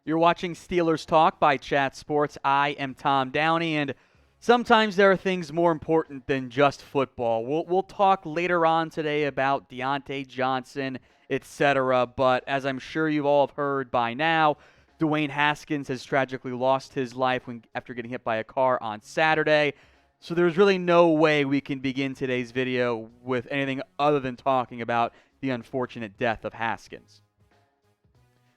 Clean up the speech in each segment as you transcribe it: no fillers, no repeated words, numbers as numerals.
You're watching Steelers Talk by Chat Sports. I am Tom Downey, and sometimes there are things more important than just football. We'll talk later on today about Diontae Johnson, etc. But as I'm sure you've all heard by now, Dwayne Haskins has tragically lost his life after getting hit by a car on Saturday. So there's really no way we can begin today's video with anything other than talking about the unfortunate death of Haskins.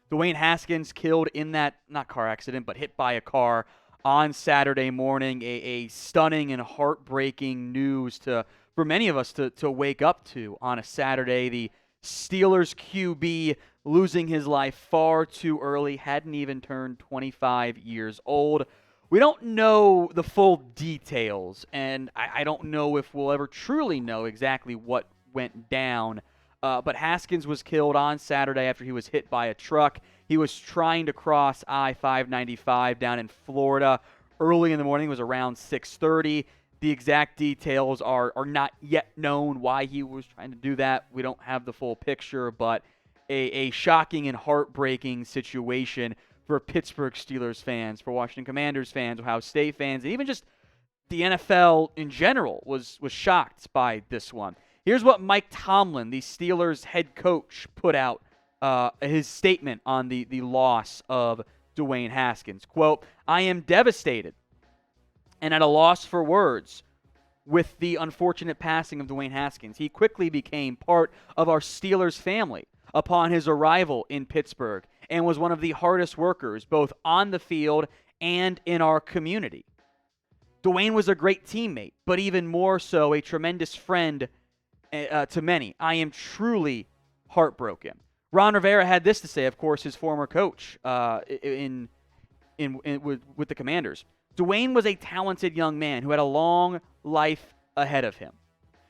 Dwayne Haskins killed in that, not car accident, but hit by a car on Saturday morning. A stunning and heartbreaking news for many of us to wake up to on a Saturday. The Steelers QB losing his life far too early, hadn't even turned 25 years old. We don't know the full details, and I don't know if we'll ever truly know exactly what went down. But Haskins was killed on Saturday after he was hit by a truck. He was trying to cross I-595 down in Florida early in the morning. It was around 6:30. The exact details are not yet known why he was trying to do that. We don't have the full picture, but a shocking and heartbreaking situation for Pittsburgh Steelers fans, for Washington Commanders fans, Ohio State fans, and even just the NFL in general was shocked by this one. Here's what Mike Tomlin, the Steelers head coach, put out his statement on the loss of Dwayne Haskins. Quote, "I am devastated and at a loss for words with the unfortunate passing of Dwayne Haskins. He quickly became part of our Steelers family upon his arrival in Pittsburgh and was one of the hardest workers both on the field and in our community. Dwayne was a great teammate, but even more so a tremendous friend to many. I am truly heartbroken." Ron Rivera had this to say, of course, his former coach with the Commanders. "Dwayne was a talented young man who had a long life ahead of him.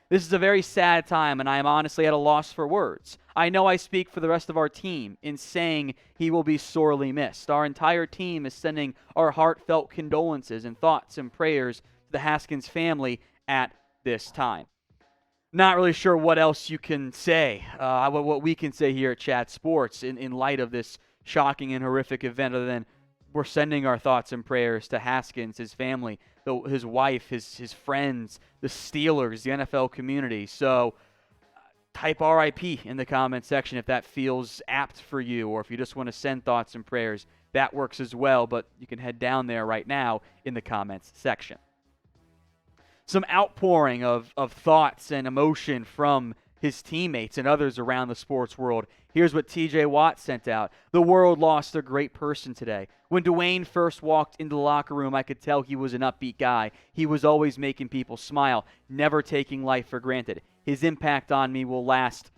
This is a very sad time, and I am honestly at a loss for words. I know I speak for the rest of our team in saying he will be sorely missed. Our entire team is sending our heartfelt condolences and thoughts and prayers to the Haskins family at this time." Not really sure what else you can say, what we can say here at Chat Sports in light of this shocking and horrific event, other than we're sending our thoughts and prayers to Haskins, his family, his wife, his friends, the Steelers, the NFL community. So type RIP in the comment section if that feels apt for you, or if you just want to send thoughts and prayers, that works as well, but you can head down there right now in the comments section. Some outpouring of thoughts and emotion from his teammates and others around the sports world. Here's what TJ Watt sent out. "The world lost a great person today. When Dwayne first walked into the locker room, I could tell he was an upbeat guy. He was always making people smile, never taking life for granted. His impact on me will last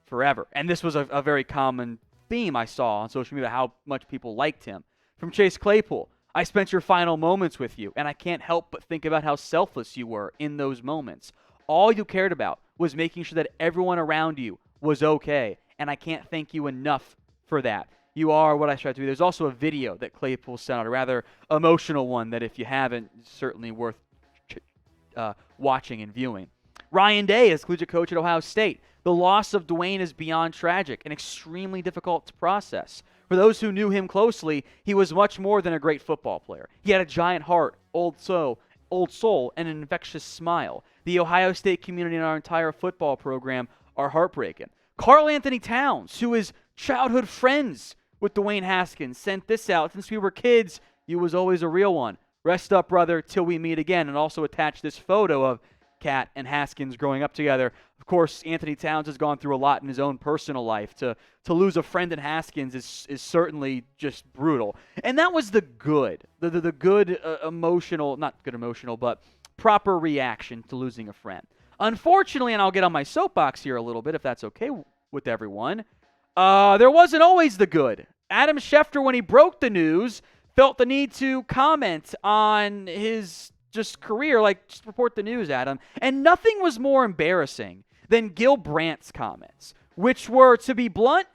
forever." And this was a very common theme I saw on social media, how much people liked him. From Chase Claypool, "I spent your final moments with you, and I can't help but think about how selfless you were in those moments. All you cared about was making sure that everyone around you was okay, and I can't thank you enough for that. You are what I strive to be." There's also a video that Claypool sent out, a rather emotional one that if you haven't, it's certainly worth watching and viewing. Ryan Day is collegiate coach at Ohio State. "The loss of Dwayne is beyond tragic and extremely difficult to process. For those who knew him closely, he was much more than a great football player. He had a giant heart, old soul, and an infectious smile. The Ohio State community and our entire football program are heartbroken." Karl Anthony Towns, who is childhood friends with Dwayne Haskins, sent this out. "Since we were kids, you was always a real one. Rest up, brother, till we meet again," and also attached this photo of Cat and Haskins growing up together. Of course, Anthony Towns has gone through a lot in his own personal life. To lose a friend in Haskins is certainly just brutal. And that was the good, the good emotional, not good emotional, but proper reaction to losing a friend. Unfortunately, and I'll get on my soapbox here a little bit if that's okay with everyone, there wasn't always the good. Adam Schefter, when he broke the news, felt the need to comment on his just career, like, just report the news, Adam. And nothing was more embarrassing than Gil Brandt's comments, which were, to be blunt,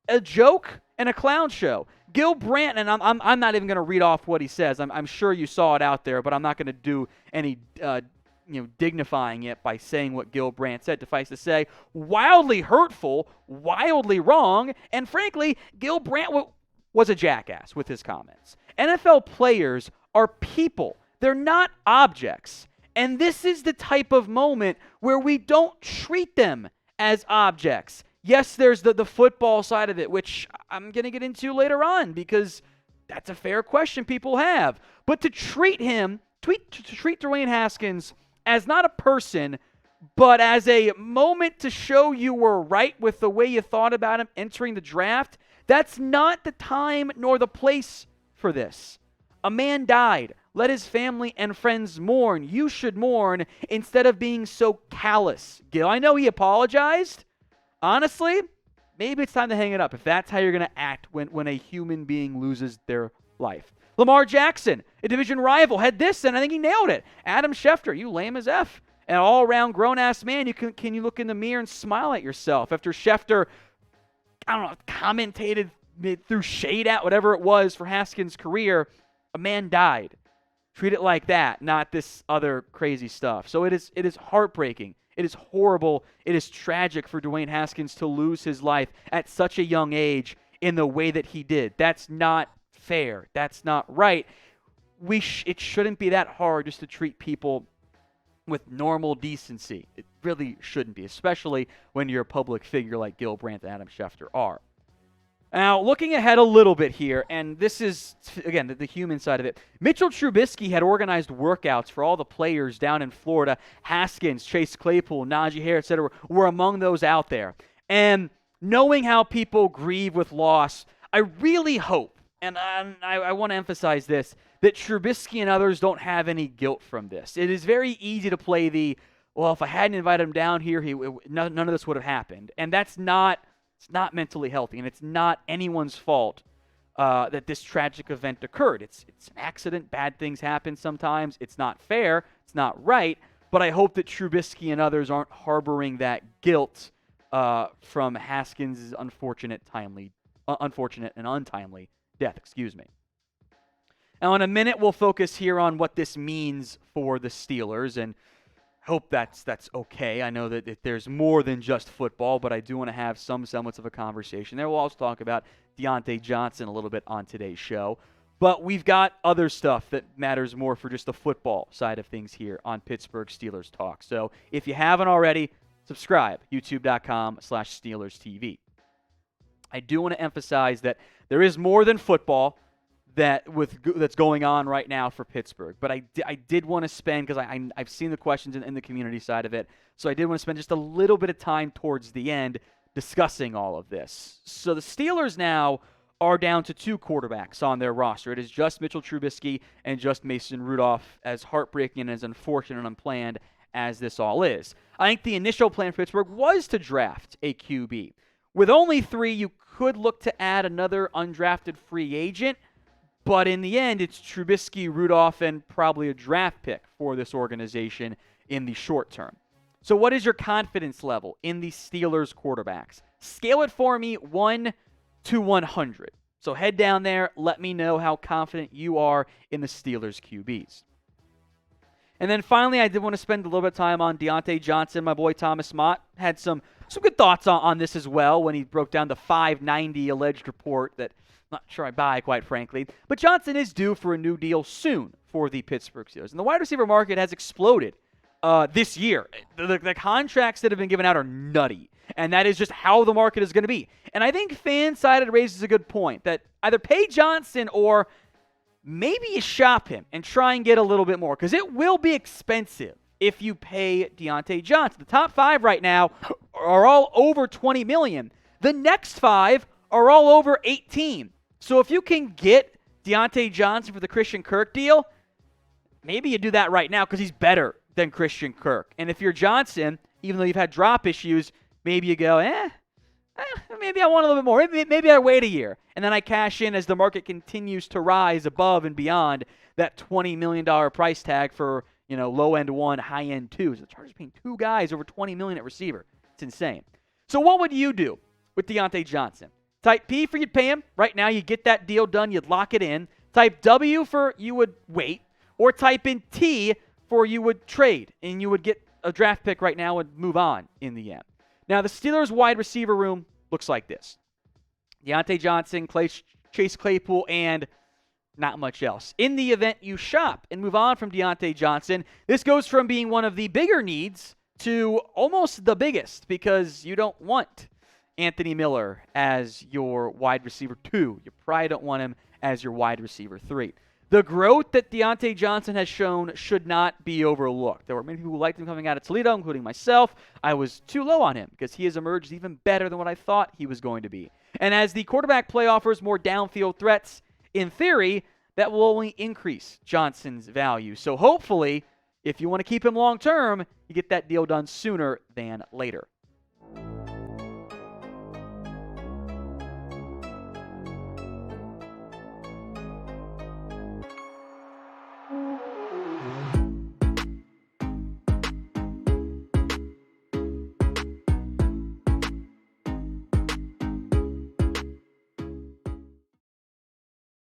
a joke and a clown show. Gil Brandt, and I'm not even going to read off what he says. I'm sure you saw it out there, but I'm not going to do any dignifying it by saying what Gil Brandt said. Suffice to say, wildly hurtful, wildly wrong, and frankly, Gil Brandt was a jackass with his comments. NFL players are people. They're not objects. And this is the type of moment where we don't treat them as objects. Yes, there's the football side of it, which I'm going to get into later on because that's a fair question people have. But to treat Dwayne Haskins as not a person, but as a moment to show you were right with the way you thought about him entering the draft, that's not the time nor the place for this. A man died. Let his family and friends mourn. You should mourn instead of being so callous. Gil, I know he apologized. Honestly, maybe it's time to hang it up if that's how you're going to act when a human being loses their life. Lamar Jackson, a division rival, had this, and I think he nailed it. Adam Schefter, you lame as F. An all-around grown-ass man, can you look in the mirror and smile at yourself after Schefter, commentated through shade at whatever it was for Haskins' career. A man died. Treat it like that, not this other crazy stuff. So it is heartbreaking. It is horrible. It is tragic for Dwayne Haskins to lose his life at such a young age in the way that he did. That's not fair. That's not right. It shouldn't be that hard just to treat people with normal decency. It really shouldn't be, especially when you're a public figure like Gil Brandt and Adam Schefter are. Now, looking ahead a little bit here, and this is, again, the human side of it. Mitchell Trubisky had organized workouts for all the players down in Florida. Haskins, Chase Claypool, Najee Harris, etc. were among those out there. And knowing how people grieve with loss, I really hope, and I want to emphasize this, that Trubisky and others don't have any guilt from this. It is very easy to play well, if I hadn't invited him down here, none of this would have happened. And that's not... It's not mentally healthy, and it's not anyone's fault that this tragic event occurred. It's an accident. Bad things happen sometimes. It's not fair. It's not right. But I hope that Trubisky and others aren't harboring that guilt from Haskins' unfortunate and untimely death. Excuse me. Now, in a minute, we'll focus here on what this means for the Steelers, and hope that's okay. I know that there's more than just football, but I do want to have some semblance of a conversation there. We'll also talk about Diontae Johnson a little bit on today's show. But we've got other stuff that matters more for just the football side of things here on Pittsburgh Steelers Talk. So if you haven't already, subscribe, youtube.com/SteelersTV. I do want to emphasize that there is more than football that's going on right now for Pittsburgh. But I did want to spend, because I've seen the questions in the community side of it, so I did want to spend just a little bit of time towards the end discussing all of this. So the Steelers now are down to 2 quarterbacks on their roster. It is just Mitchell Trubisky and just Mason Rudolph, as heartbreaking and as unfortunate and unplanned as this all is. I think the initial plan for Pittsburgh was to draft a QB. With only 3, you could look to add another undrafted free agent, but in the end, it's Trubisky, Rudolph, and probably a draft pick for this organization in the short term. So what is your confidence level in the Steelers quarterbacks? Scale it for me 1 to 100. So head down there, let me know how confident you are in the Steelers QBs. And then finally, I did want to spend a little bit of time on Diontae Johnson. My boy Thomas Mott had some good thoughts on this as well when he broke down the 590 alleged report that I'm not sure I buy, quite frankly. But Johnson is due for a new deal soon for the Pittsburgh Steelers. And the wide receiver market has exploded this year. The contracts that have been given out are nutty. And that is just how the market is going to be. And I think Fansided raises a good point that either pay Johnson or maybe you shop him and try and get a little bit more, because it will be expensive if you pay Diontae Johnson. The top 5 right now are all over $20 million. The next 5 are all over 18. So if you can get Diontae Johnson for the Christian Kirk deal, maybe you do that right now because he's better than Christian Kirk. And if you're Johnson, even though you've had drop issues, maybe you go, maybe I want a little bit more. Maybe I wait a year. And then I cash in as the market continues to rise above and beyond that $20 million price tag for, low-end 1, high-end 2. So the Chargers paying 2 guys over $20 million at receiver. It's insane. So what would you do with Diontae Johnson? Type P for you'd pay him. Right now, you get that deal done. You'd lock it in. Type W for you would wait. Or type in T for you would trade. And you would get a draft pick right now and move on in the end. Now, the Steelers' wide receiver room looks like this. Diontae Johnson, Chase Claypool, and not much else. In the event you shop and move on from Diontae Johnson, this goes from being one of the bigger needs to almost the biggest, because you don't want Anthony Miller as your wide receiver 2. You probably don't want him as your wide receiver 3. The growth that Diontae Johnson has shown should not be overlooked. There were many people who liked him coming out of Toledo, including myself. I was too low on him because he has emerged even better than what I thought he was going to be. And as the quarterback play offers more downfield threats, in theory, that will only increase Johnson's value. So hopefully, if you want to keep him long term, you get that deal done sooner than later.